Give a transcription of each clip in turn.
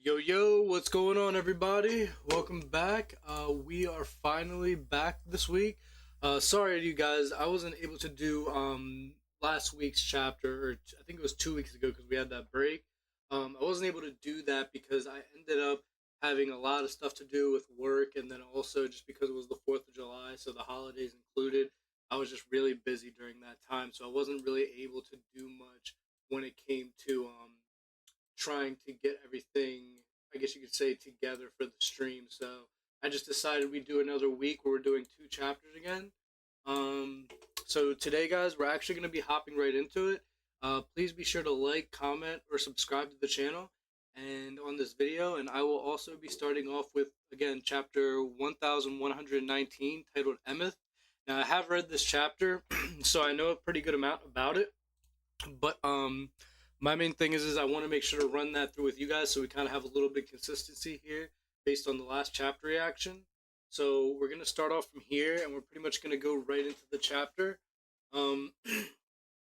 Yo, yo, what's going on, everybody? Welcome back. We are finally back this week. Sorry to you guys, I wasn't able to do last week's chapter, or I think it was 2 weeks ago because we had that break. I wasn't able to do that because I ended up having a lot of stuff to do with work, and then also just because it was the 4th of July, so the holidays included, I was just really busy during that time, so I wasn't really able to do much when it came to trying to get everything, I guess you could say, together for the stream. So I just decided we'd do another week where we're doing two chapters again. Um, so today, guys, we're actually going to be hopping right into it. Please be sure to like, comment, or subscribe to the channel and on this video. And I will also be starting off with, again, chapter 1119 titled Emeth. Now, I have read this chapter, so I know a pretty good amount about it. But my main thing is I want to make sure to run that through with you guys so we kind of have a little bit of consistency here based on the last chapter reaction. So we're gonna start off from here, and we're pretty much gonna go right into the chapter. Um,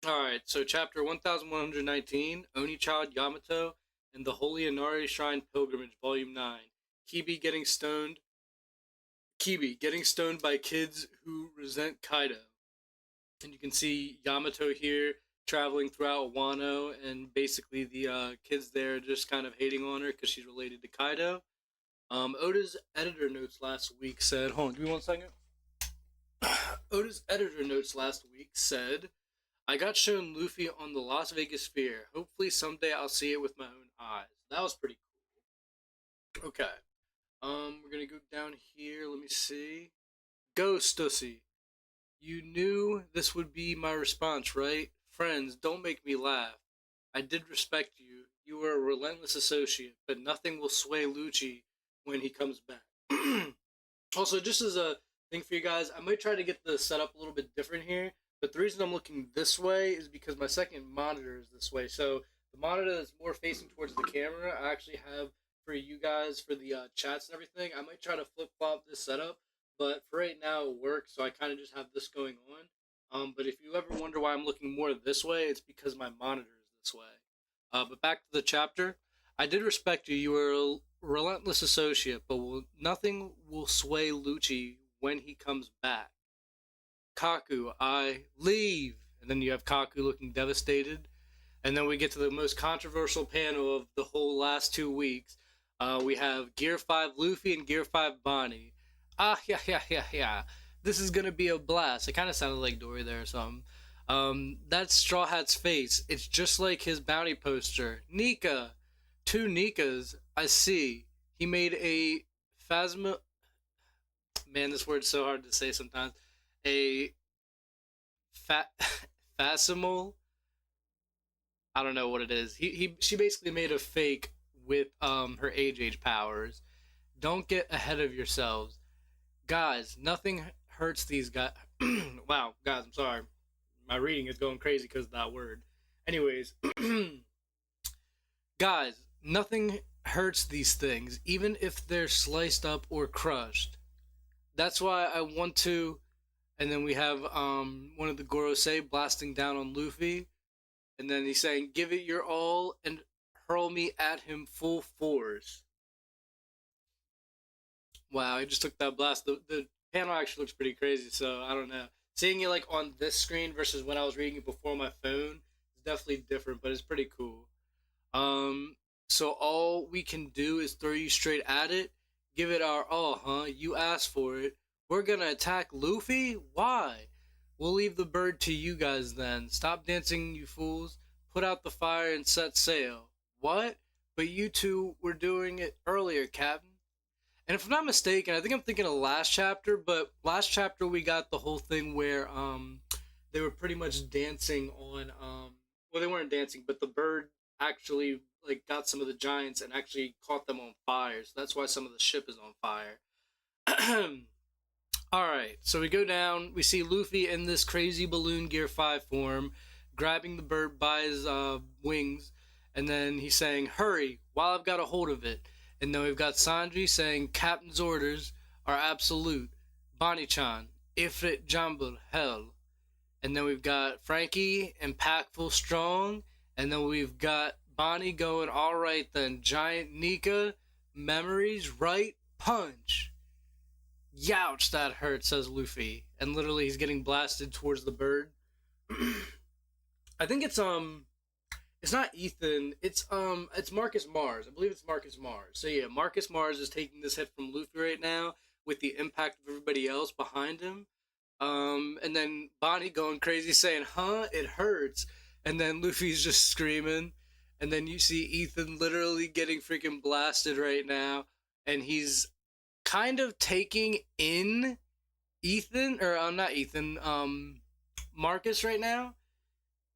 all right. So chapter 1119, Oni Child Yamato and the Holy Inari Shrine Pilgrimage, Volume 9. Kibi getting stoned. Kibi getting stoned by kids who resent Kaido. And you can see Yamato here traveling throughout Wano, and basically the kids there just kind of hating on her because she's related to Kaido. Oda's editor notes last week said, hold on, give me 1 second. Oda's editor notes last week said, I got shown Luffy on the Las Vegas Sphere. Hopefully someday I'll see it with my own eyes. That was pretty cool. Okay. We're gonna go down here. Let me see. Go, Stussy. You knew this would be my response, right? Friends, don't make me laugh. I did respect you. You were a relentless associate, but nothing will sway Lucci when he comes back. Also, just as a thing for you guys, I might try to get the setup a little bit different here, but the reason I'm looking this way is because my second monitor is this way. So the monitor that's more facing towards the camera, I actually have for you guys for the chats and everything. I might try to flip flop this setup, but for right now it works, so I kind of just have this going on. But if you ever wonder why I'm looking more this way, it's because my monitor is this way. But back to the chapter. I did respect you. You were a relentless associate, but nothing will sway Lucci when he comes back. Kaku, I leave. And then you have Kaku looking devastated. And then we get to the most controversial panel of the whole last 2 weeks. We have Gear 5 Luffy and Gear 5 Bonnie. Ah, yeah, yeah, yeah, yeah. This is gonna be a blast. It kind of sounded like Dory there or something. That's Straw Hat's face. It's just like his bounty poster. Nika. Two Nikas. I see. He made a phasma. Man, this word's so hard to say sometimes. A fa- phasimal. I don't know what it is. She basically made a fake with her age powers. Don't get ahead of yourselves, guys. Nothing hurts these guys. Wow, guys, I'm sorry. My reading is going crazy because of that word. Anyways, guys, nothing hurts these things, even if they're sliced up or crushed. That's why I want to. And then we have one of the Gorosei blasting down on Luffy, and then he's saying, "Give it your all and hurl me at him full force." Wow, I just took that blast. The panel actually looks pretty crazy, so I don't know. Seeing it like on this screen versus when I was reading it before on my phone is definitely different, but it's pretty cool. Um, so all we can do is throw you straight at it. Give it our all, huh? You asked for it. We're gonna attack Luffy? Why? We'll leave the bird to you guys then. Stop dancing, you fools. Put out the fire and set sail. What? But you two were doing it earlier, Captain. And if I'm not mistaken, I think I'm thinking of last chapter, but last chapter we got the whole thing where they were pretty much dancing on well, they weren't dancing, but the bird actually like got some of the giants and actually caught them on fire. So that's why some of the ship is on fire. All right, so we go down. We see Luffy in this crazy balloon Gear 5 form, grabbing the bird by his wings, and then he's saying, "Hurry, while I've got a hold of it." And then we've got Sanji saying, "Captain's orders are absolute. Bonnie-chan, Ifrit Jambul, hell." And then we've got Frankie, impactful strong. And then we've got Bonnie going, all right then, giant Nika, memories, right? Punch. Youch, that hurt, says Luffy. And literally he's getting blasted towards the bird. I think it's not Ethan, it's Marcus Mars. I believe it's Marcus Mars. So yeah, Marcus Mars is taking this hit from Luffy right now with the impact of everybody else behind him. And then Bonnie going crazy saying, huh? It hurts. And then Luffy's just screaming. And then you see Ethan literally getting freaking blasted right now. And he's kind of taking in Ethan, or not Ethan, Marcus right now.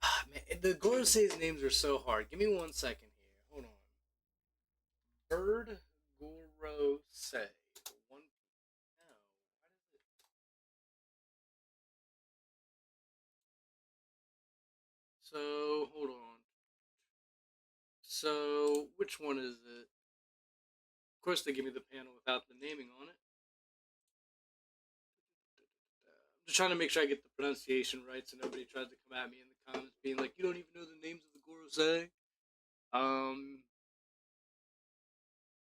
Ah, man, the Gorosei's names are so hard. Give me 1 second here. Hold on. Bird Gorosei. One. No. Why does it? So hold on. So which one is it? Of course, they give me the panel without the naming on it. I'm just trying to make sure I get the pronunciation right, so nobody tries to come at me in the comments being like, "You don't even know the names of the Gorosei." Um,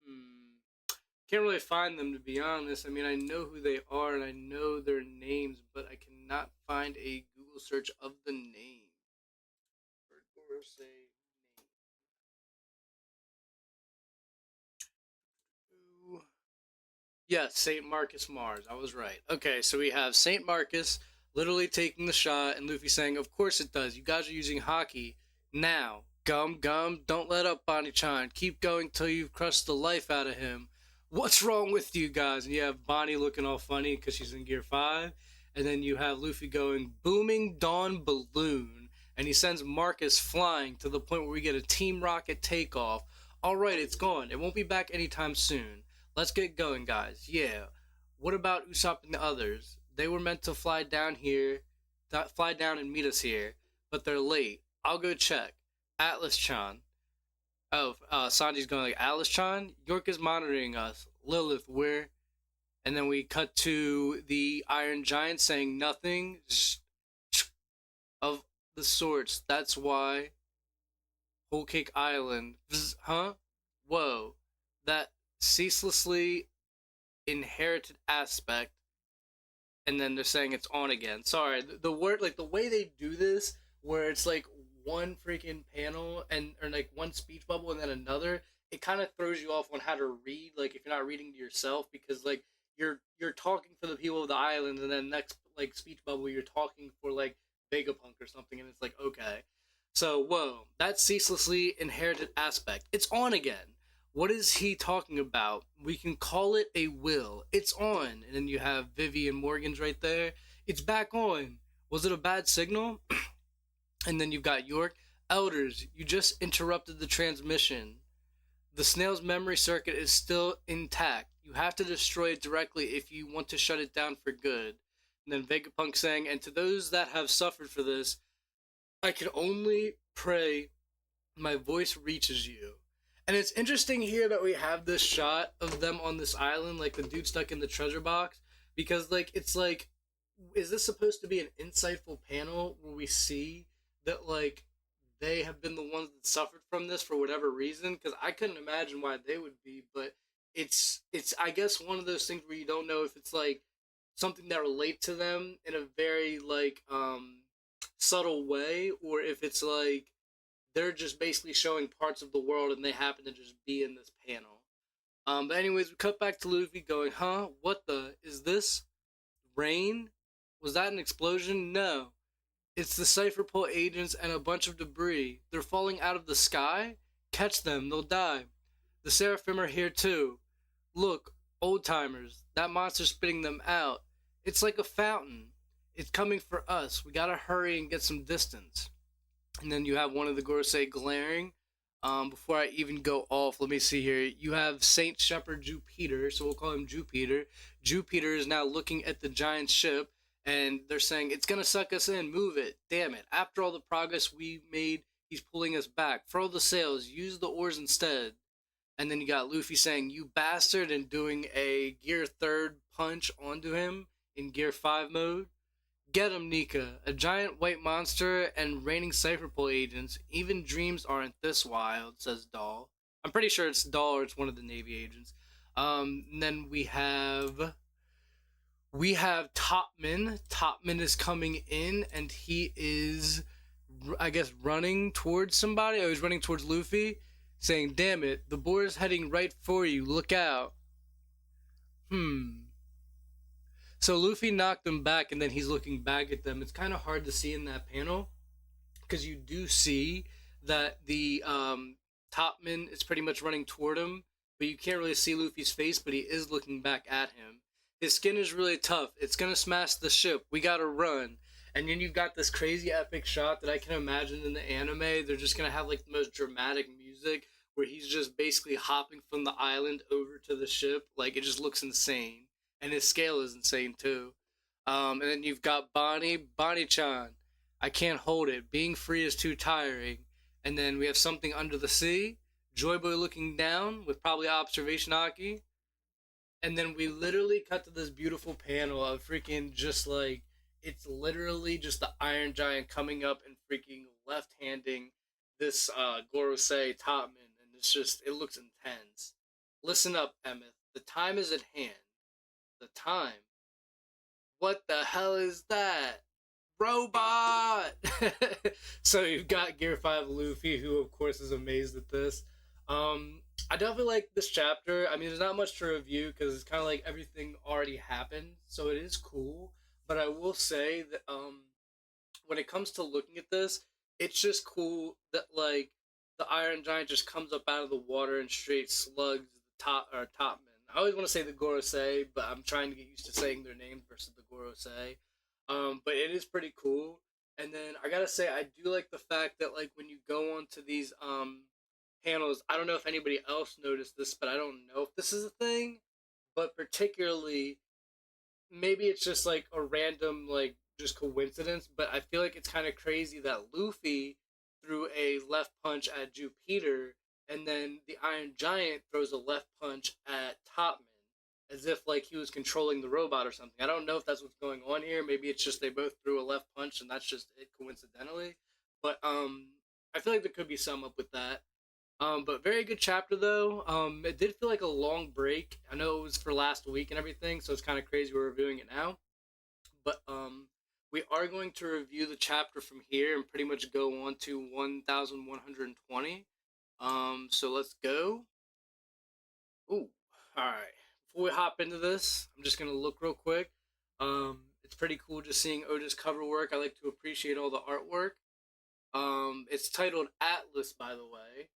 hmm. Can't really find them to be honest. I mean, I know who they are and I know their names, but I cannot find a Google search of the name. For Gorosei name. Yes, St. Marcus Mars. I was right. Okay, so we have St. Marcus literally taking the shot, and Luffy saying, "Of course it does. You guys are using hockey. Now, gum, gum, don't let up, Bonnie Chan. Keep going till you've crushed the life out of him. What's wrong with you guys?" And you have Bonnie looking all funny because she's in Gear 5. And then you have Luffy going, "Booming Dawn Balloon." And he sends Marcus flying to the point where we get a Team Rocket takeoff. All right, it's gone. It won't be back anytime soon. Let's get going, guys. Yeah. What about Usopp and the others? They were meant to fly down here, fly down and meet us here, but they're late. I'll go check. Atlas Chan. Oh, Sanji's going like, Atlas Chan? York is monitoring us. Lilith, where? And then we cut to the Iron Giant saying nothing of the sorts. That's why Whole Cake Island. Huh? Whoa. That ceaselessly inherited aspect, and then they're saying it's on again. Sorry, the word, like the way they do this, where it's like one freaking panel and or like one speech bubble and then another, it kind of throws you off on how to read. Like if you're not reading to yourself, because like you're talking for the people of the island, and then next like speech bubble you're talking for like Vegapunk or something, and it's like okay. So whoa, that ceaselessly inherited aspect. It's on again. What is he talking about? We can call it a will. It's on. And then you have Vivi and Morgan's right there. It's back on. Was it a bad signal? And then you've got York. Elders, you just interrupted the transmission. The snail's memory circuit is still intact. You have to destroy it directly if you want to shut it down for good. And then Vegapunk saying, and to those that have suffered for this, I can only pray my voice reaches you. And it's interesting here that we have this shot of them on this island, like the dude stuck in the treasure box, because like it's like, is this supposed to be an insightful panel where we see that like they have been the ones that suffered from this for whatever reason? Because I couldn't imagine why they would be, but it's I guess one of those things where you don't know if it's like something that relates to them in a very like subtle way, or if it's like they're just basically showing parts of the world and they happen to just be in this panel. But anyways, we cut back to Luffy going, huh? What the? Is this rain? Was that an explosion? No. It's the Cypher Pole agents and a bunch of debris. They're falling out of the sky? Catch them, they'll die. The Seraphim are here too. Look, old timers, that monster's spitting them out. It's like a fountain. It's coming for us. We gotta hurry and get some distance. And then you have one of the Gorosei glaring. Before I even go off, let me see here. You have Saint Shepherd Jupiter, so we'll call him Jupiter. Jupiter is now looking at the giant ship, and they're saying, it's gonna suck us in, move it, damn it. After all the progress we made, he's pulling us back. Furl the sails, use the oars instead. And then you got Luffy saying, you bastard, and doing a gear third punch onto him in gear 5 mode. Get 'em, Nika. A giant white monster and reigning Cypherpole agents. Even dreams aren't this wild, says Doll. I'm pretty sure it's Doll or it's one of the Navy agents. And then we have Topman. Topman is coming in and he is, I guess, running towards somebody. Oh, he's running towards Luffy, saying, "Damn it, the boar's heading right for you. Look out." Hmm. So Luffy knocked him back, and then he's looking back at them. It's kind of hard to see in that panel because you do see that the Topman is pretty much running toward him, but you can't really see Luffy's face, but he is looking back at him. His skin is really tough. It's gonna smash the ship. We gotta run. And then you've got this crazy epic shot that I can imagine in the anime. They're just gonna have like the most dramatic music where he's just basically hopping from the island over to the ship. Like it just looks insane, and his scale is insane too. And then you've got Bonnie-chan. I can't hold it. Being free is too tiring. And then we have something under the sea. Joy Boy looking down with probably observation Aki. And then we literally cut to this beautiful panel of freaking just like it's literally just the Iron Giant coming up and freaking left-handing this Gorosei Topman, and it looks intense. Listen up, Emeth. The time is at hand. The time. What the hell is that? Robot! So you've got Gear 5 Luffy, who of course is amazed at this. I definitely like this chapter. I mean, there's not much to review because it's kind of like everything already happened, so it is cool. But I will say that when it comes to looking at this, it's just cool that like the Iron Giant just comes up out of the water and straight slugs the Topman. I always want to say the Gorosei, but I'm trying to get used to saying their names versus the Gorosei. But it is pretty cool. And then I gotta say, I do like the fact that like when you go onto these panels, I don't know if anybody else noticed this, but I don't know if this is a thing. But particularly, maybe it's just like a random like just coincidence. But I feel like it's kind of crazy that Luffy threw a left punch at Jupiter, and then the Iron Giant throws a left punch at Topman, as if like he was controlling the robot or something. I don't know if that's what's going on here. Maybe it's just they both threw a left punch and that's just it coincidentally. But I feel like there could be some up with that. But very good chapter though. It did feel like a long break. I know it was for last week and everything, so it's kind of crazy we're reviewing it now. But we are going to review the chapter from here and pretty much go on to 1120. So let's go. Ooh, all right. Before we hop into this, I'm just gonna look real quick. It's pretty cool just seeing Oda's cover work. I like to appreciate all the artwork. It's titled Atlas, by the way.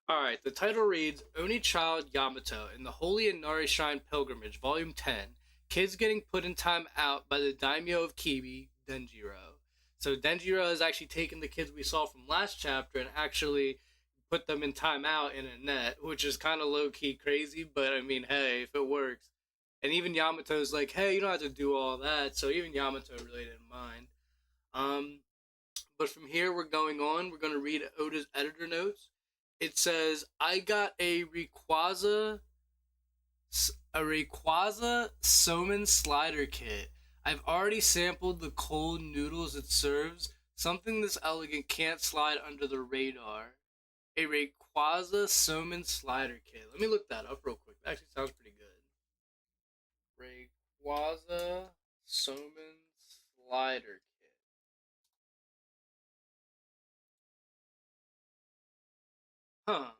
Alright, the title reads Only Child Yamato in the Holy Inari Shrine Pilgrimage, Volume 10. Kids getting put in time out by the daimyo of Kibi, Denjiro. So Denjiro has actually taken the kids we saw from last chapter and actually put them in time out in a net, which is kind of low-key crazy, but I mean, hey, if it works. And even Yamato's like, hey, you don't have to do all that, so even Yamato really didn't mind. But from here, we're going on. We're going to read Oda's editor notes. It says, I got a Rayquaza Somen slider kit. I've already sampled the cold noodles it serves. Something this elegant can't slide under the radar. A Rayquaza Somen slider kit. Let me look that up real quick. That actually sounds pretty good. Rayquaza Somen slider kit. Huh.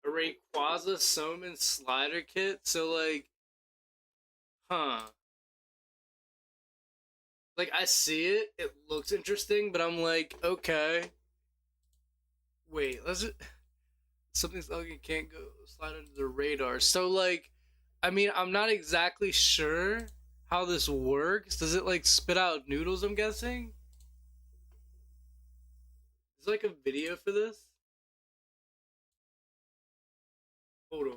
A Rayquaza Somen slider kit? So, like, huh. Like, I see it. It looks interesting, but I'm like, okay. Wait, let's just. Something's like can't go slide under the radar. So, like, I mean, I'm not exactly sure how this works. Does it, like, spit out noodles, I'm guessing? Is there, like, a video for this? Hold on.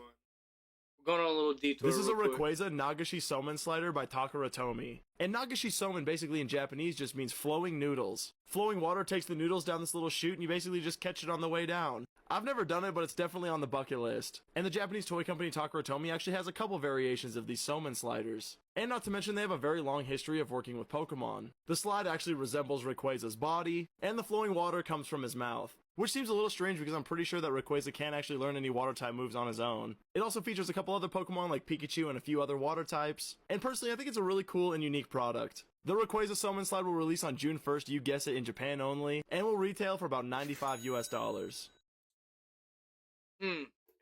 We're going on a little detour. This is a real quick. Rayquaza Nagashi Somen slider by Takara Tomy. And Nagashi Somen basically in Japanese just means flowing noodles. Flowing water takes the noodles down this little chute and you basically just catch it on the way down. I've never done it, but it's definitely on the bucket list. And the Japanese toy company Takara Tomy actually has a couple variations of these Somen sliders. And not to mention they have a very long history of working with Pokemon. The slide actually resembles Rayquaza's body, and the flowing water comes from his mouth. Which seems a little strange because I'm pretty sure that Rayquaza can't actually learn any water type moves on his own. It also features a couple other Pokemon like Pikachu and a few other water types. And personally, I think it's a really cool and unique product. The Rayquaza Summon Slide will release on June 1st, you guess it, in Japan only, and will retail for about $95 US.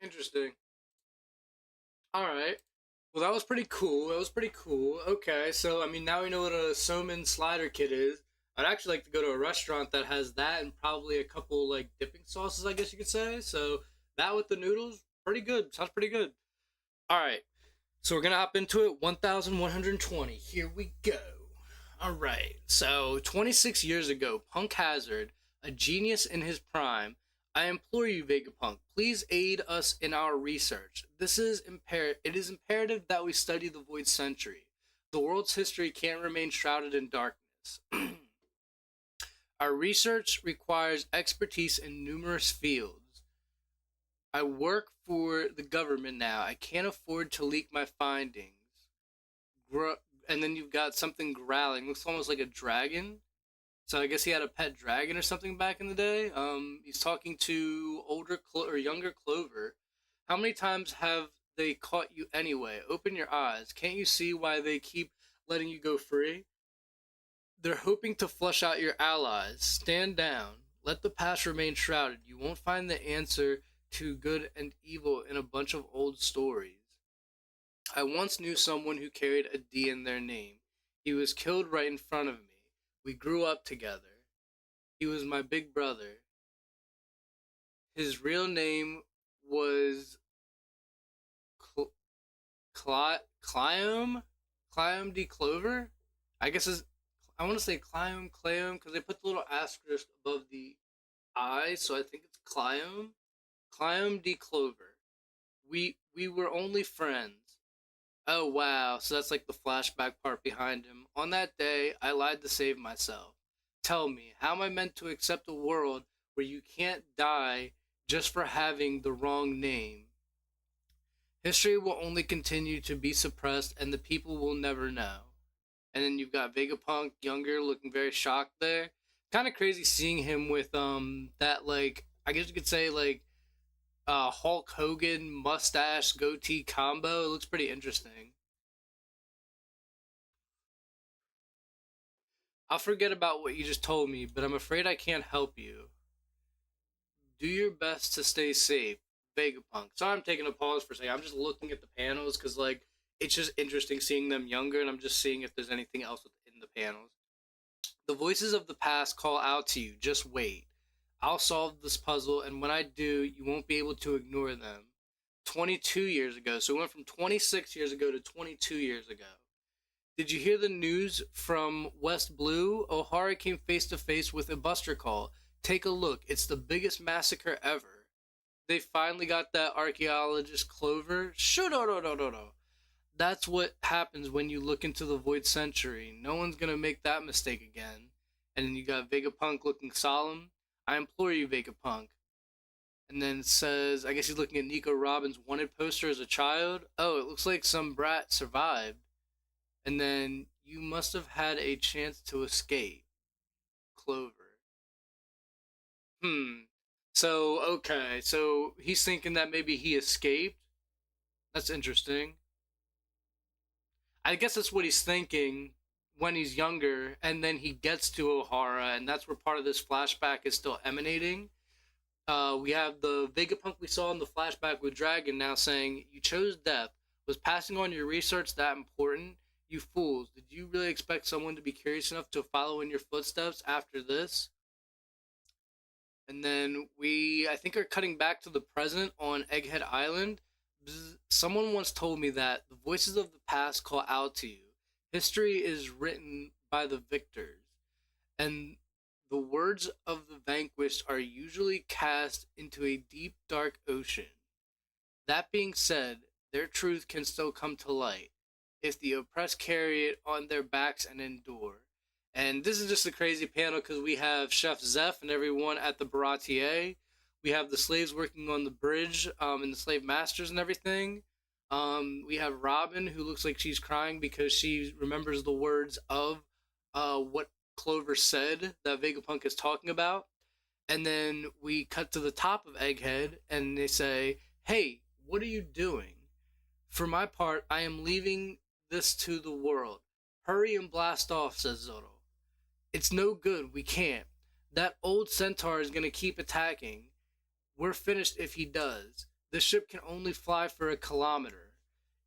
Interesting. Alright. Well, that was pretty cool. Okay, so, I mean, now we know what a Somen slider kit is. I'd actually like to go to a restaurant that has that and probably a couple, like, dipping sauces, I guess you could say. So, that with the noodles, pretty good. Sounds pretty good. Alright. So, we're gonna hop into it. 1120. Here we go. Alright. So, 26 years ago, Punk Hazard, a genius in his prime, I implore you, Vegapunk, please aid us in our research. It is imperative that we study the Void Century. The world's history can't remain shrouded in darkness. Our research requires expertise in numerous fields. I work for the government now. I can't afford to leak my findings. And then you've got something growling. Looks almost like a dragon. So I guess he had a pet dragon or something back in the day. He's talking to younger Clover. How many times have they caught you anyway? Open your eyes. Can't you see why they keep letting you go free? They're hoping to flush out your allies. Stand down. Let the past remain shrouded. You won't find the answer to good and evil in a bunch of old stories. I once knew someone who carried a D in their name. He was killed right in front of me. We grew up together. He was my big brother. His real name was Clium D. Clover? I want to say Clium because they put the little asterisk above the I, so I think it's Clium D. Clover. We were only friends. Oh wow, so that's like the flashback part behind him. On that day, I lied to save myself. Tell me, how am I meant to accept a world where you can't die just for having the wrong name? History will only continue to be suppressed and the people will never know. And then you've got Vegapunk, younger, looking very shocked there. Kind of crazy seeing him with that, like, I guess you could say, like, Hulk Hogan mustache goatee combo. It looks pretty interesting. I'll forget about what you just told me, but I'm afraid I can't help you. Do your best to stay safe, Vegapunk. Sorry, I'm taking a pause for a second. I'm just looking at the panels because, like, it's just interesting seeing them younger, and I'm just seeing if there's anything else in the panels. The voices of the past call out to you. Just wait. I'll solve this puzzle, and when I do, you won't be able to ignore them. 22 years ago. So we went from 26 years ago to 22 years ago. Did you hear the news from West Blue? O'Hara came face to face with a buster call. Take a look. It's the biggest massacre ever. They finally got that archaeologist Clover. Shoo, no. That's what happens when you look into the Void Century. No one's gonna make that mistake again. And then you got Vegapunk looking solemn. I implore you, Vegapunk. And then it says, I guess he's looking at Nico Robin's wanted poster as a child. Oh, it looks like some brat survived. And then, you must have had a chance to escape. Clover. So, okay. So, he's thinking that maybe he escaped. That's interesting. I guess that's what he's thinking when he's younger. And then he gets to O'Hara. And that's where part of this flashback is still emanating. We have the Vegapunk we saw in the flashback with Dragon now saying, you chose death. Was passing on your research that important? You fools. Did you really expect someone to be curious enough to follow in your footsteps after this? And then I think, are cutting back to the present on Egghead Island. Someone once told me that the voices of the past call out to you. History is written by the victors. And the words of the vanquished are usually cast into a deep, dark ocean. That being said, their truth can still come to light if the oppressed carry it on their backs and endure. And this is just a crazy panel because we have Chef Zeph and everyone at the Baratier We have the slaves working on the bridge, and the slave masters and everything. We have Robin, who looks like she's crying because she remembers the words of what Clover said that Vegapunk is talking about. And then we cut to the top of Egghead, and they say, "Hey, what are you doing? For my part, I am leaving this to the world. Hurry and blast off," says Zoro. "It's no good, we can't. That old centaur is gonna keep attacking. We're finished if he does. The ship can only fly for a kilometer.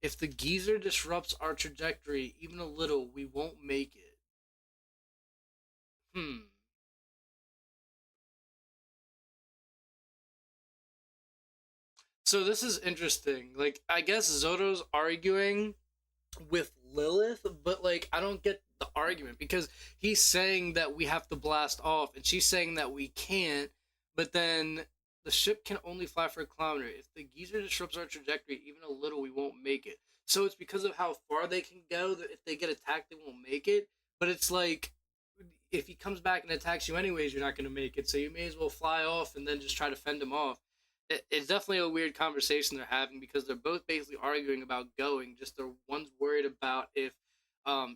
If the geezer disrupts our trajectory even a little, we won't make it." Hmm. So this is interesting. Like, I guess Zoro's arguing with Lilith, but like I don't get the argument because he's saying that we have to blast off and she's saying that we can't, but then the ship can only fly for a kilometer. If the geezer disrupts our trajectory even a little, we won't make it. So it's because of how far they can go that if they get attacked, they won't make it. But it's like if he comes back and attacks you anyways, you're not going to make it. So you may as well fly off and then just try to fend him off. It's definitely a weird conversation they're having because they're both basically arguing about going. Just the one's worried about if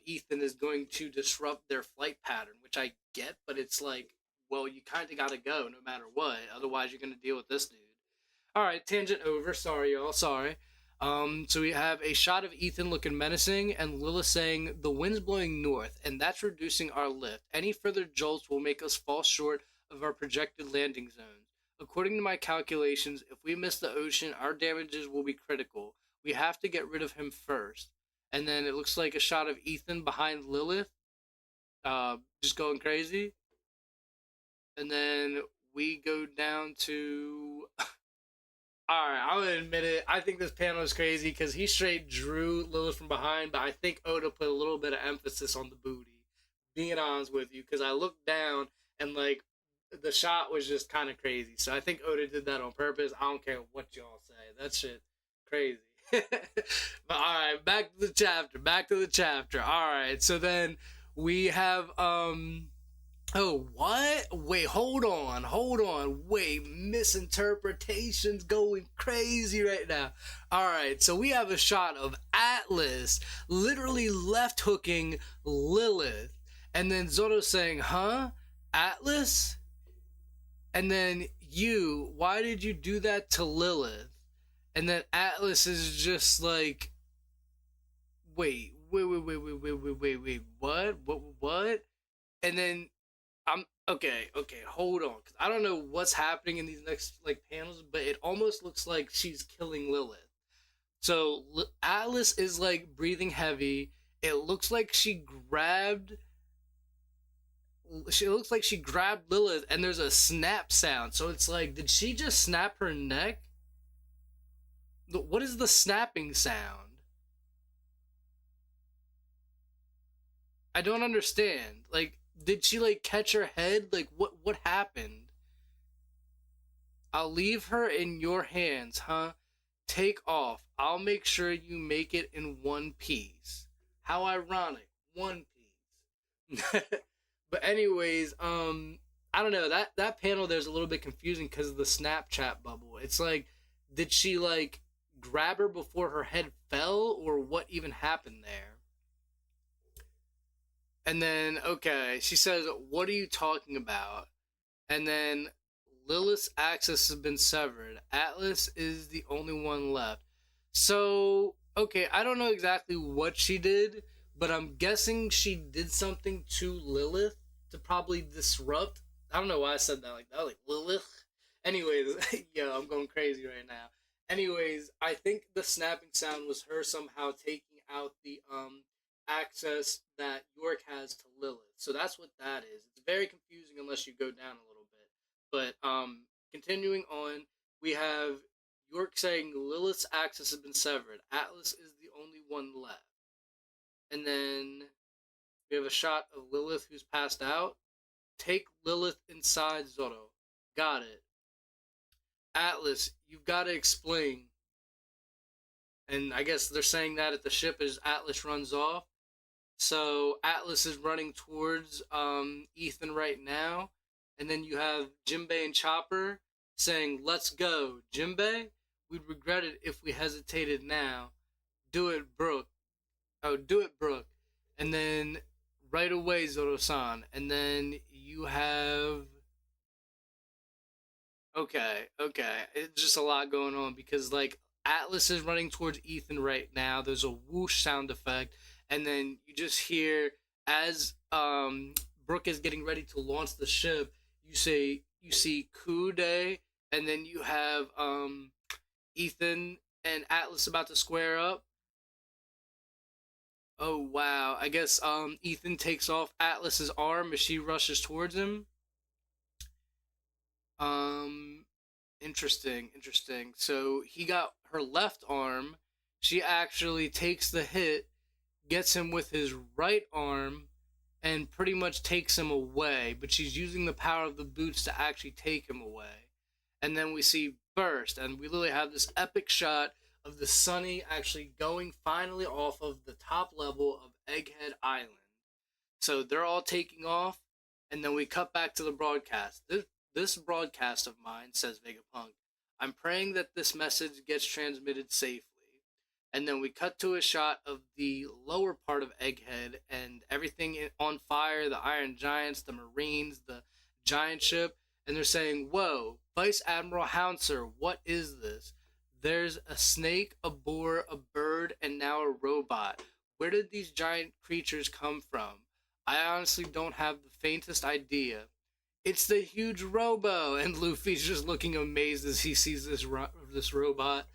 Ethan is going to disrupt their flight pattern, which I get, but it's like, well, you kind of got to go no matter what. Otherwise, you're going to deal with this dude. All right, tangent over. Sorry, y'all. Sorry. So we have a shot of Ethan looking menacing and Lilith saying, "The wind's blowing north, and that's reducing our lift. Any further jolts will make us fall short of our projected landing zones. According to my calculations, if we miss the ocean, our damages will be critical. We have to get rid of him first." And then it looks like a shot of Ethan behind Lilith, just going crazy. And then we go down to all right, I'm gonna admit it. I think this panel is crazy because he straight drew Lilith from behind, but I think Oda put a little bit of emphasis on the booty. Being honest with you, because I looked down and like the shot was just kind of crazy. So I think Oda did that on purpose. I don't care what y'all say. That shit crazy. But all right, back to the chapter. Back to the chapter. All right, so then we have Oh, what? Wait, hold on. Wait, misinterpretations going crazy right now. All right, so we have a shot of Atlas literally left hooking Lilith, and then Zoro saying, "Huh? Atlas?" And then why did you do that to Lilith? And then Atlas is just like, wait, what? And then I'm okay, hold on, because I don't know what's happening in these next like panels, but it almost looks like she's killing Lilith. So Atlas is like breathing heavy. It looks like she grabbed Lilith, and there's a snap sound. So it's like, did she just snap her neck? What is the snapping sound? I don't understand. Like, did she like catch her head? Like, what happened? "I'll leave her in your hands, huh? Take off. I'll make sure you make it in one piece." How ironic. One piece. But anyways, I don't know. That panel there's a little bit confusing because of the Snapchat bubble. It's like, did she like grab her before her head fell, or what even happened there? And then, okay, she says, "What are you talking about?" And then Lilith's axis has been severed. Atlas is the only one left. So, okay, I don't know exactly what she did, but I'm guessing she did something to Lilith to probably disrupt. I don't know why I said that like that, like Lilith. Anyways, yeah, I'm going crazy right now. Anyways, I think the snapping sound was her somehow taking out the access that York has to Lilith. So that's what that is. It's very confusing unless you go down a little bit. But continuing on, we have York saying Lilith's axis has been severed. Atlas is the only one left. And then we have a shot of Lilith who's passed out. "Take Lilith inside, Zoro." "Got it." "Atlas, you've got to explain." And I guess they're saying that at the ship as Atlas runs off. So Atlas is running towards Ethan right now, and then you have Jinbei and Chopper saying, "Let's go, Jinbei. We'd regret it if we hesitated now. Do it, Brook. Oh, do it, Brook." And then right away, Zoro-san. And then you have okay. It's just a lot going on because like Atlas is running towards Ethan right now. There's a whoosh sound effect, and then you just hear as Brooke is getting ready to launch the ship. You see Kude, and then you have Ethan and Atlas about to square up. Oh wow! I guess Ethan takes off Atlas's arm as she rushes towards him. Um, interesting. So he got her left arm. She actually takes the hit, gets him with his right arm, and pretty much takes him away. But she's using the power of the boots to actually take him away. And then we see burst, and we literally have this epic shot of the Sunny actually going finally off of the top level of Egghead Island. So they're all taking off, and then we cut back to the broadcast. This broadcast of mine, says Vegapunk, I'm praying that this message gets transmitted safely. And then we cut to a shot of the lower part of Egghead and everything on fire, the Iron Giants, the Marines, the giant ship, and they're saying, "Whoa, Vice Admiral Houncer, what is this? There's a snake, a boar, a bird, and now a robot. Where did these giant creatures come from? I honestly don't have the faintest idea. It's the huge Robo," and Luffy's just looking amazed as he sees this robot.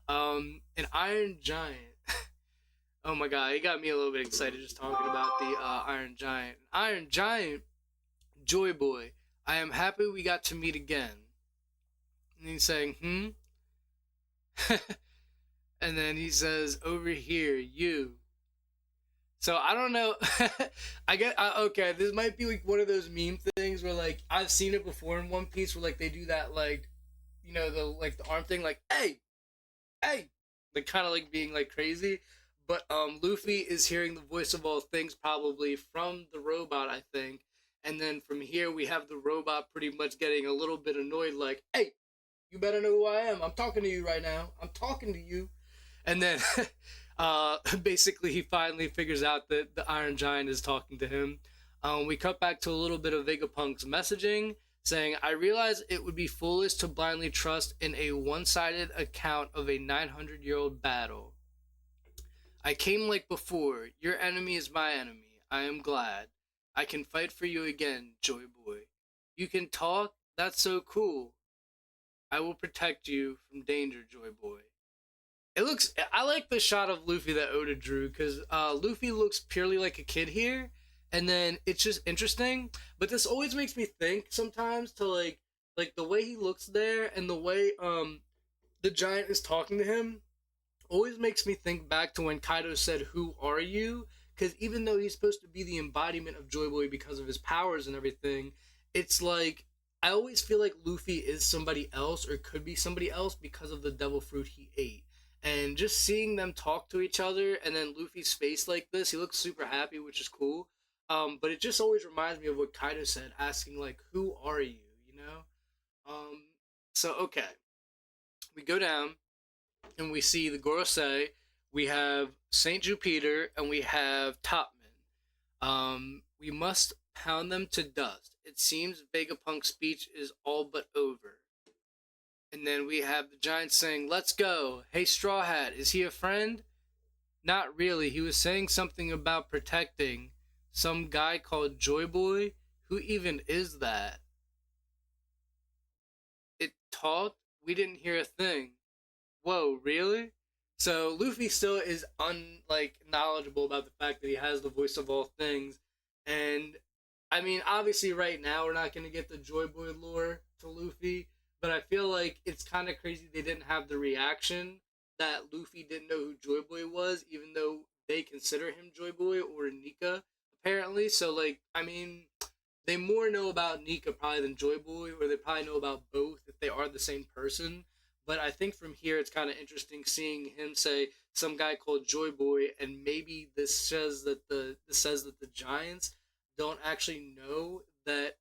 An Iron Giant. Oh my god, he got me a little bit excited just talking about the Iron Giant. Iron Giant, Joy Boy. I am happy we got to meet again. And he's saying, and then he says, "Over here, you." So I don't know. I get okay. This might be like one of those meme things where like I've seen it before in One Piece where like they do that like the arm thing like hey, like kind of like being like crazy. But Luffy is hearing the voice of all things probably from the robot, I think. And then from here we have the robot pretty much getting a little bit annoyed, like, "Hey, you better know who I am. I'm talking to you right now. I'm talking to you." And then basically he finally figures out that the Iron Giant is talking to him. We cut back to a little bit of Vegapunk's messaging saying, "I realize it would be foolish to blindly trust in a one-sided account of a 900-year-old battle. I came like before. Your enemy is my enemy. I am glad. I can fight for you again, Joy Boy. You can talk? That's so cool. I will protect you from danger, Joy Boy." I like the shot of Luffy that Oda drew because Luffy looks purely like a kid here, and then it's just interesting. But this always makes me think sometimes to like the way he looks there and the way the giant is talking to him always makes me think back to when Kaido said, "Who are you?" Because even though he's supposed to be the embodiment of Joy Boy because of his powers and everything, it's like I always feel like Luffy is somebody else or could be somebody else because of the devil fruit he ate. And just seeing them talk to each other and then Luffy's face like this, he looks super happy, which is cool. But it just always reminds me of what Kaido said, asking like, "Who are you?" You know. Um, so okay, we go down and we see the Gorosei. We have Saint Jupiter and we have Topman. We must pound them to dust. It seems Vegapunk's speech is all but over. And then we have the giant saying, "Let's go. Hey, Straw Hat, is he a friend?" "Not really. He was saying something about protecting some guy called Joy Boy. Who even is that?" "It talked? We didn't hear a thing." "Whoa, really?" So Luffy still is knowledgeable about the fact that he has the voice of all things. And I mean, obviously right now we're not gonna get the Joy Boy lore to Luffy, but I feel like it's kinda crazy they didn't have the reaction that Luffy didn't know who Joy Boy was, even though they consider him Joy Boy or Nika, apparently. So like I mean they more know about Nika probably than Joy Boy, or they probably know about both if they are the same person. But I think from here it's kind of interesting seeing him say some guy called Joy Boy, and maybe this says that the Giants don't actually know that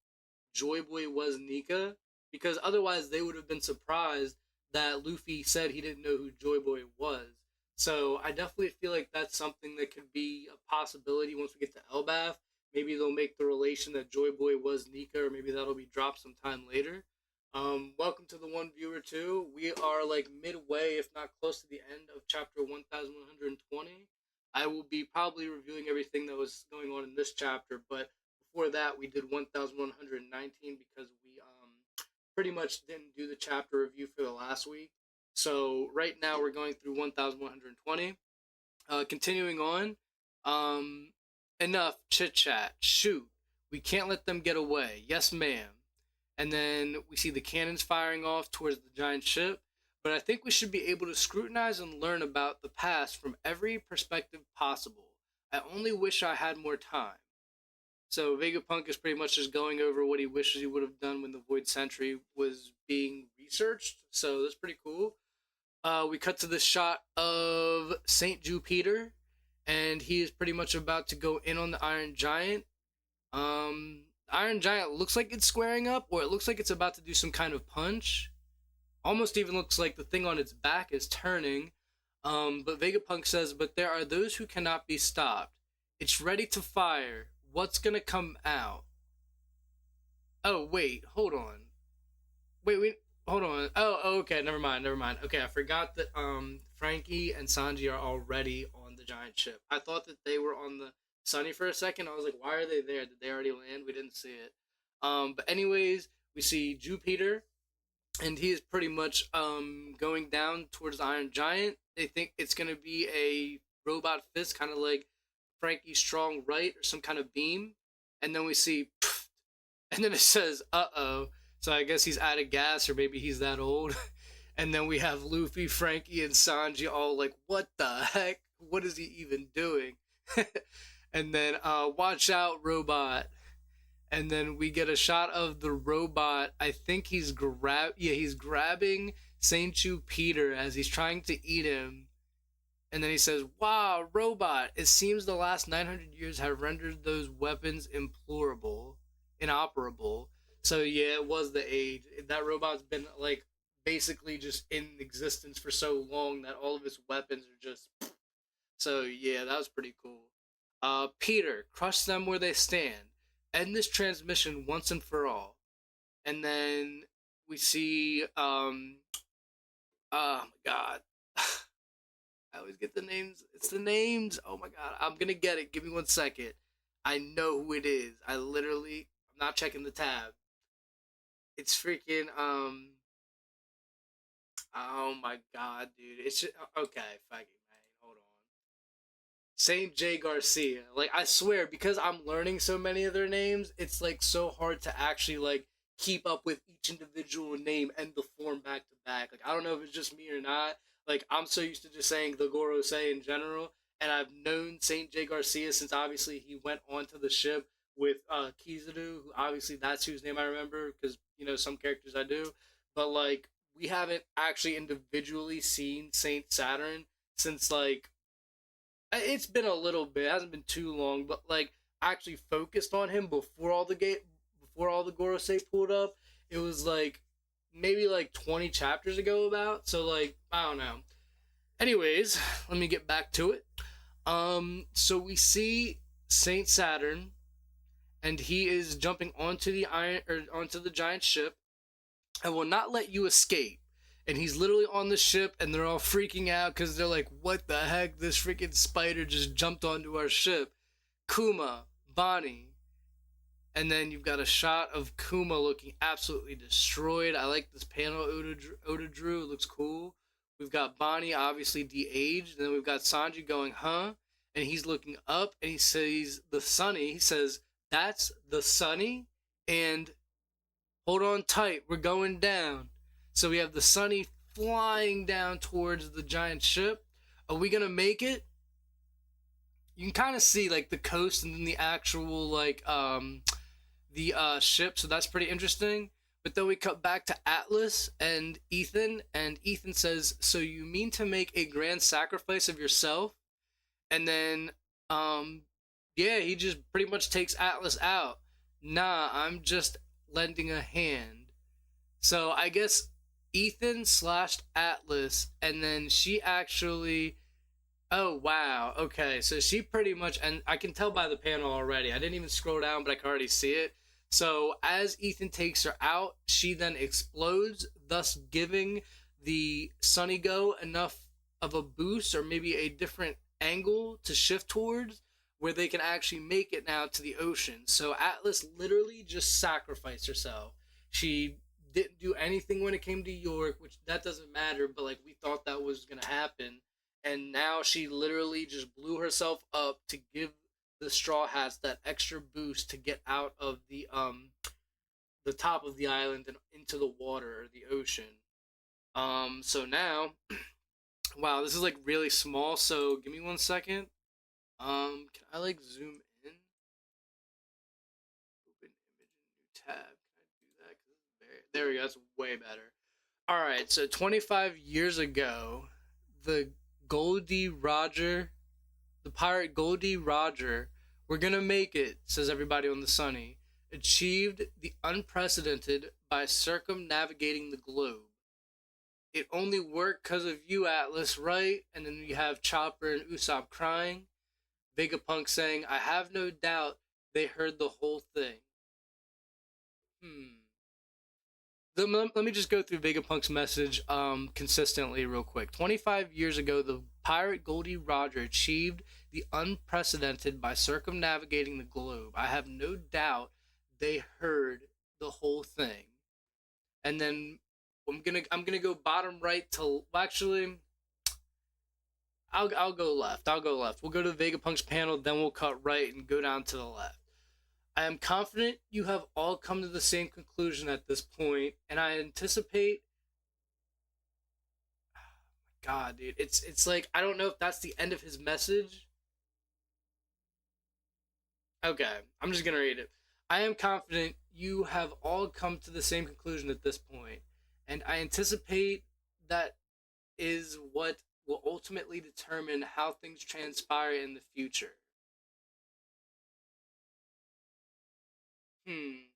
Joy Boy was Nika because otherwise they would have been surprised that Luffy said he didn't know who Joy Boy was. So I definitely feel like that's something that could be a possibility once we get to Elbaf. Maybe they'll make the relation that Joy Boy was Nika, or maybe that'll be dropped sometime later. Welcome to the one viewer too. We are like midway, if not close to the end of chapter 1120. I will be probably reviewing everything that was going on in this chapter, but before that, we did 1119 because we pretty much didn't do the chapter review for the last week. So right now we're going through 1120. Continuing on, um, enough chit chat. Shoot, we can't let them get away. Yes, ma'am. And then we see the cannons firing off towards the giant ship. But I think we should be able to scrutinize and learn about the past from every perspective possible. I only wish I had more time. So Vegapunk is pretty much just going over what he wishes he would have done when the Void Sentry was being researched. So that's pretty cool. We cut to this shot of Saint Jupiter, and he is pretty much about to go in on the Iron Giant. Iron Giant looks like it's squaring up, or it looks like it's about to do some kind of punch. Almost even looks like the thing on its back is turning. But Vegapunk says, but there are those who cannot be stopped. It's ready to fire. What's gonna come out? Oh, wait, hold on. Wait, hold on. Oh, okay, never mind. Okay, I forgot that Frankie and Sanji are already on the giant ship. I thought that they were on the Sunny for a second. I was like, why are they there? Did they already land? We didn't see it. But anyways, we see Jupiter, and he is pretty much going down towards the Iron Giant. They think it's gonna be a robot fist, kind of like Frankie's strong right or some kind of beam. And then we see, and then it says, "Uh-oh." So I guess he's out of gas, or maybe he's that old. And then we have Luffy, Frankie, and Sanji all like, "What the heck? What is he even doing?" And then, watch out, robot. And then we get a shot of the robot. I think he's he's grabbing Saint Peter as he's trying to eat him. And then he says, "Wow, robot! It seems the last 900 years have rendered those weapons inoperable." So yeah, it was the age. That robot's been like basically just in existence for so long that all of its weapons are just. So yeah, that was pretty cool. Peter, crush them where they stand. End this transmission once and for all. And then we see, oh my god. I always get the names. It's the names. Oh my god. I'm gonna get it. Give me 1 second. I know who it is. I'm not checking the tab. It's freaking, oh my god, dude. It's just, okay, fuck it, man. Hold on. Saint J. Garcia. Like, I swear, because I'm learning so many of their names, it's like so hard to actually like keep up with each individual name and the form back to back. Like, I don't know if it's just me or not. Like, I'm so used to just saying the Gorosei in general, and I've known Saint J. Garcia since obviously he went onto the ship with Kizaru, who obviously that's whose name I remember because you know some characters I do, but like we haven't actually individually seen Saint Saturn since like it's been a little bit. It hasn't been too long, but like actually focused on him before all the Gorosei pulled up. It was like maybe like 20 chapters ago about. So like I don't know. Anyways, let me get back to it. So we see Saint Saturn, and he is jumping onto onto the giant ship, and will not let you escape. And he's literally on the ship, and they're all freaking out because they're like, "What the heck? This freaking spider just jumped onto our ship." Kuma, Bonnie, and then you've got a shot of Kuma looking absolutely destroyed. I like this panel Oda drew. It looks cool. We've got Bonnie obviously de-aged, and then we've got Sanji going, "Huh?" And he's looking up, and he sees the Sunny. He says, "That's the Sunny," and hold on tight, we're going down. So we have the Sunny flying down towards the giant ship. Are we gonna make it? You can kind of see like the coast and then the actual like the ship, so that's pretty interesting. But then we cut back to Atlas and Ethan says, "So you mean to make a grand sacrifice of yourself?" And then yeah, he just pretty much takes Atlas out. "Nah, I'm just lending a hand." So I guess Ethan slashed Atlas, and then she actually. Oh wow. Okay, so she pretty much, and I can tell by the panel already. I didn't even scroll down, but I can already see it. So as Ethan takes her out, she then explodes, thus giving the Sunny Go enough of a boost, or maybe a different angle to shift towards, where they can actually make it now to the ocean. So Atlas literally just sacrificed herself. She didn't do anything when it came to York, which that doesn't matter, but like we thought that was gonna happen, and now she literally just blew herself up to give the Straw Hats that extra boost to get out of the top of the island and into the water or the ocean. So now, wow, this is like really small. So give me 1 second. Can I like zoom in? Open image in new tab. Can I do that? Cause this is very, there we go. That's way better. All right. So 25 years ago, the Goldie Roger the pirate Goldie Roger, we're gonna make it, says everybody on the Sunny, achieved the unprecedented by circumnavigating the globe. It only worked because of you, Atlas, right? And then you have Chopper and Usopp crying. Vegapunk saying, I have no doubt they heard the whole thing. Hmm. Let me just go through Vegapunk's message consistently real quick. 25 years ago, the pirate Goldie Roger achieved the unprecedented by circumnavigating the globe. I have no doubt they heard the whole thing. And then I'm gonna go bottom right to, well, actually I'll go left. I'll go left. We'll go to Vegapunk's panel, then we'll cut right and go down to the left. I am confident you have all come to the same conclusion at this point, and I anticipate. God, dude, it's like I don't know if that's the end of his message. Okay, I'm just gonna read it. I am confident you have all come to the same conclusion at this point, and I anticipate that is what will ultimately determine how things transpire in the future. Hmm.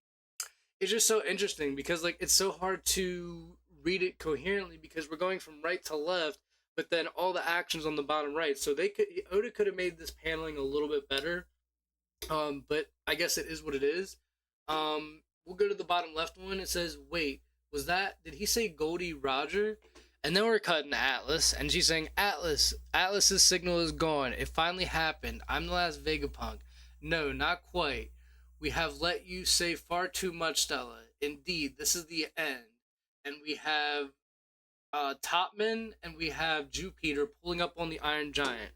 It's just so interesting because like it's so hard to read it coherently because we're going from right to left, but then all the actions on the bottom right. So they could Oda could have made this paneling a little bit better. But I guess it is what it is. We'll go to the bottom left one. It says, "Wait, was that? Did he say Goldie Roger?" And then we're cutting to Atlas, and she's saying, "Atlas, Atlas's signal is gone. It finally happened. I'm the last Vegapunk. No, not quite. We have let you say far too much, Stella. Indeed, this is the end." And we have Topman and we have Jupiter pulling up on the Iron Giant.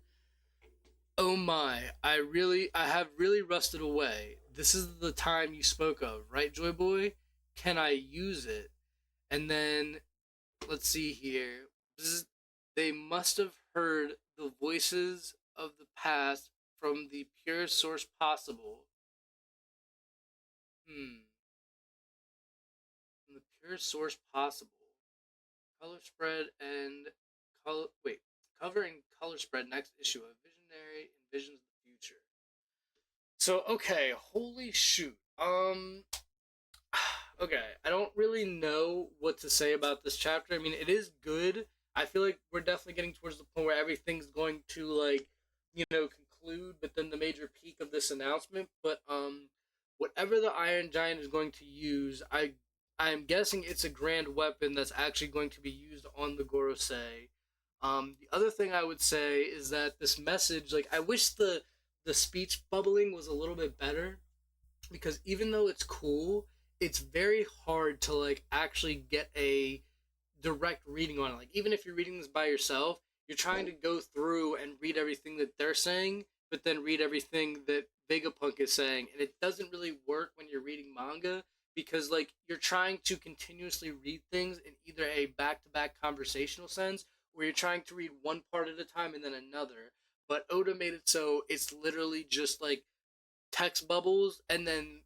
Oh my, I have really rusted away. This is the time you spoke of, right, Joy Boy? Can I use it? And then, let's see here. They must have heard the voices of the past from the purest source possible. Hmm. From the purest source possible. Color spread and color. Wait. Cover and color spread next issue. A visionary envisions the future. So okay, holy shoot. Okay, I don't really know what to say about this chapter. I mean, it is good. I feel like we're definitely getting towards the point where everything's going to like, conclude, but then the major peak of this announcement, but whatever the Iron Giant is going to use, I'm guessing it's a grand weapon that's actually going to be used on the Gorosei. The other thing I would say is that this message, like I wish the speech bubbling was a little bit better because even though it's cool, it's very hard to like actually get a direct reading on it. Like even if you're reading this by yourself, you're trying to go through and read everything that they're saying, but then read everything that Vegapunk is saying, and it doesn't really work when you're reading manga because like you're trying to continuously read things in either a back-to-back conversational sense or you're trying to read one part at a time and then another. But Oda made it so it's literally just like text bubbles and then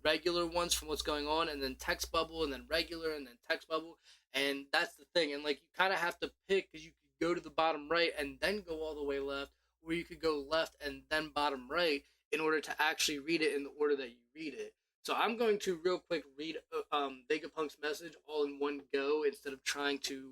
regular ones from what's going on and then text bubble and then regular and then text bubble, and that's the thing. And like you kind of have to pick because you could go to the bottom right and then go all the way left, or you could go left and then bottom right in order to actually read it in the order that you read it. So I'm going to real quick read Vegapunk's message all in one go instead of trying to,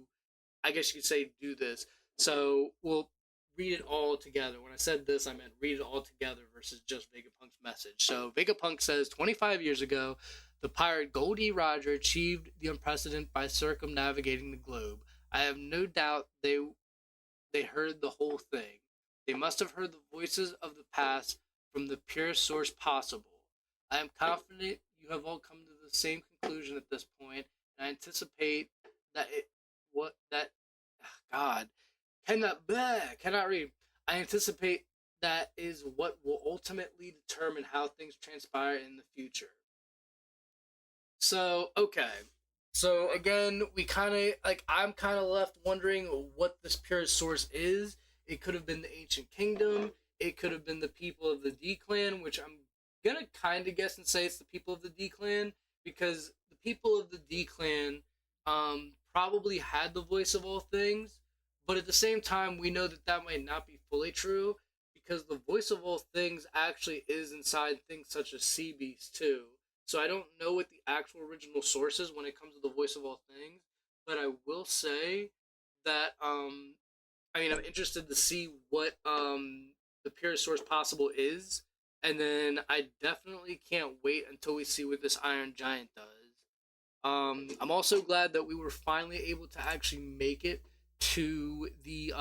I guess you could say, do this. So we'll read it all together. When I said this, I meant read it all together versus just Vegapunk's message. So Vegapunk says, 25 years ago, the pirate Goldie Roger achieved the unprecedented by circumnavigating the globe. I have no doubt they heard the whole thing. They must have heard the voices of the past from the purest source possible. I am confident you have all come to the same conclusion at this point, and I anticipate that it what that God cannot read. I anticipate that is what will ultimately determine how things transpire in the future. So, okay. So again, we kind of like I'm kind of left wondering what this purest source is. It could have been the ancient kingdom. It could have been the people of the D clan, which I'm gonna kind of guess and say it's the people of the D clan because the people of the D clan probably had the voice of all things, but at the same time, we know that that might not be fully true because the voice of all things actually is inside things such as sea beast too. So I don't know what the actual original source is when it comes to the voice of all things, but I will say that I mean I'm interested to see what the purest source possible is, and then I definitely can't wait until we see what this Iron Giant does. I'm also glad that we were finally able to actually make it to the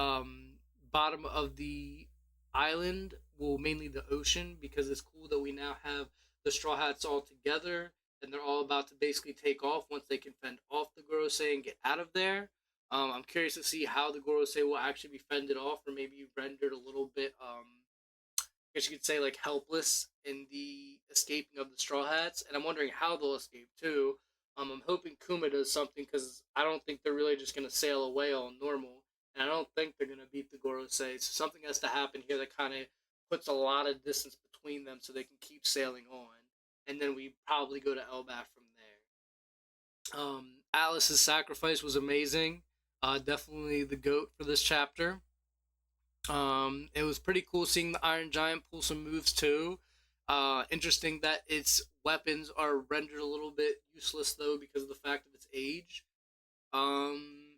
bottom of the island, well, mainly the ocean, because it's cool that we now have the Straw Hats all together, and they're all about to basically take off once they can fend off the Gorosei and get out of there. I'm curious to see how the Gorosei will actually be fended off, or maybe rendered a little bit I guess you could say like helpless in the escaping of the Straw Hats, and I'm wondering how they'll escape too. I'm hoping Kuma does something because I don't think they're really just gonna sail away all normal, and I don't think they're gonna beat the Gorosei. So something has to happen here that kind of puts a lot of distance between them so they can keep sailing on, and then we probably go to Elbaf from there. Alice's sacrifice was amazing. Definitely the goat for this chapter. It was pretty cool seeing the Iron Giant pull some moves too. Interesting that its weapons are rendered a little bit useless though because of the fact of its age. Um,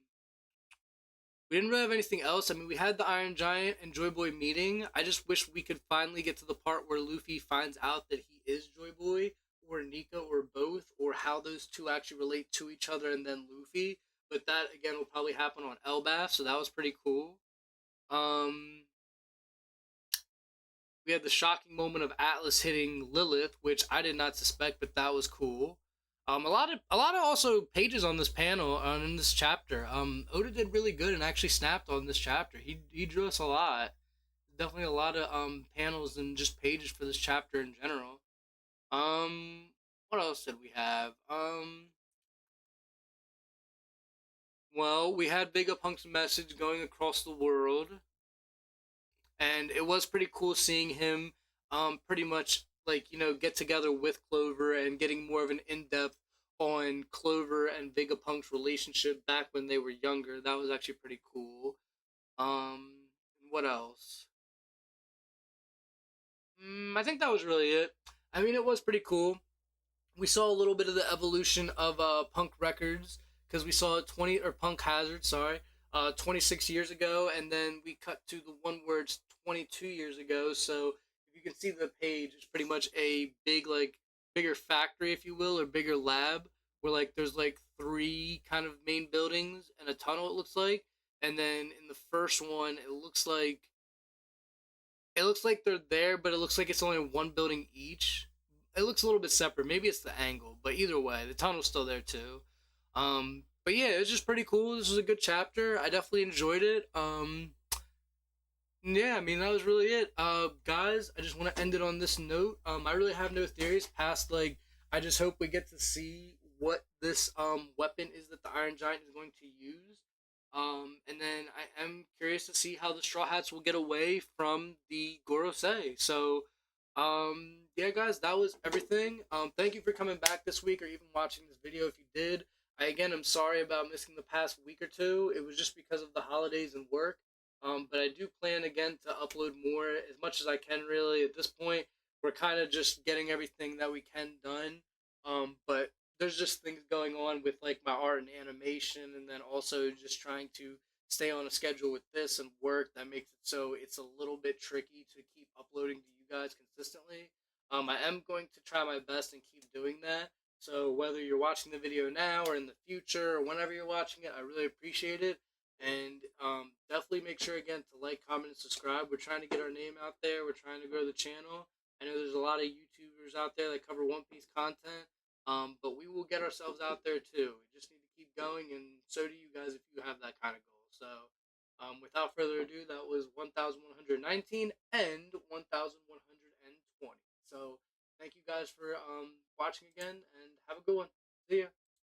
we didn't really have anything else. I mean, we had the Iron Giant and Joy Boy meeting. I just wish we could finally get to the part where Luffy finds out that he is Joy Boy or Nika or both, or how those two actually relate to each other and then Luffy. But that again will probably happen on Elbaf, so that was pretty cool. Um, we had the shocking moment of Atlas hitting Lilith, which I did not suspect, but that was cool. A lot of also pages on this panel in this chapter. Oda did really good and actually snapped on this chapter. He drew us a lot. Definitely a lot of panels and just pages for this chapter in general. What else did we have? Well, we had Vegapunk's message going across the world, and it was pretty cool seeing him pretty much like get together with Clover and getting more of an in-depth on Clover and Vegapunk's relationship back when they were younger. That was actually pretty cool. What else? I think that was really it. I mean, it was pretty cool. We saw a little bit of the evolution of punk records because we saw 20 or punk hazard, sorry, 26 years ago, and then we cut to the one words 22 years ago. So if you can see the page, it's pretty much a big like bigger factory, if you will, or bigger lab where like there's like three kind of main buildings and a tunnel. It looks like, and then in the first one, it looks like they're there, but it looks like it's only one building each. It looks a little bit separate. Maybe it's the angle, but either way, the tunnel's still there too. But yeah, it's just pretty cool. This was a good chapter. I definitely enjoyed it. Yeah, I mean that was really it. Guys, I just want to end it on this note. I really have no theories past like I just hope we get to see what this weapon is that the Iron Giant is going to use. And then I am curious to see how the Straw Hats will get away from the Gorosei. So, yeah, guys, that was everything. Thank you for coming back this week or even watching this video if you did. Again, I'm sorry about missing the past week or two. It was just because of the holidays and work. But I do plan again to upload more as much as I can, really, at this point. we're kind of just getting everything that we can done. But there's just things going on with like my art and animation, and then also just trying to stay on a schedule with this and work that makes it so it's a little bit tricky to keep uploading to you guys consistently. I am going to try my best and keep doing that. So whether you're watching the video now or in the future or whenever you're watching it, I really appreciate it. And definitely make sure again to like, comment, and subscribe. We're trying to get our name out there. We're trying to grow the channel. I know there's a lot of YouTubers out there that cover One Piece content, but we will get ourselves out there too. We just need to keep going, and so do you guys if you have that kind of goal. So, without further ado, that was 1,119 and 1,120. So, thank you guys for watching again, and have a good one. See ya.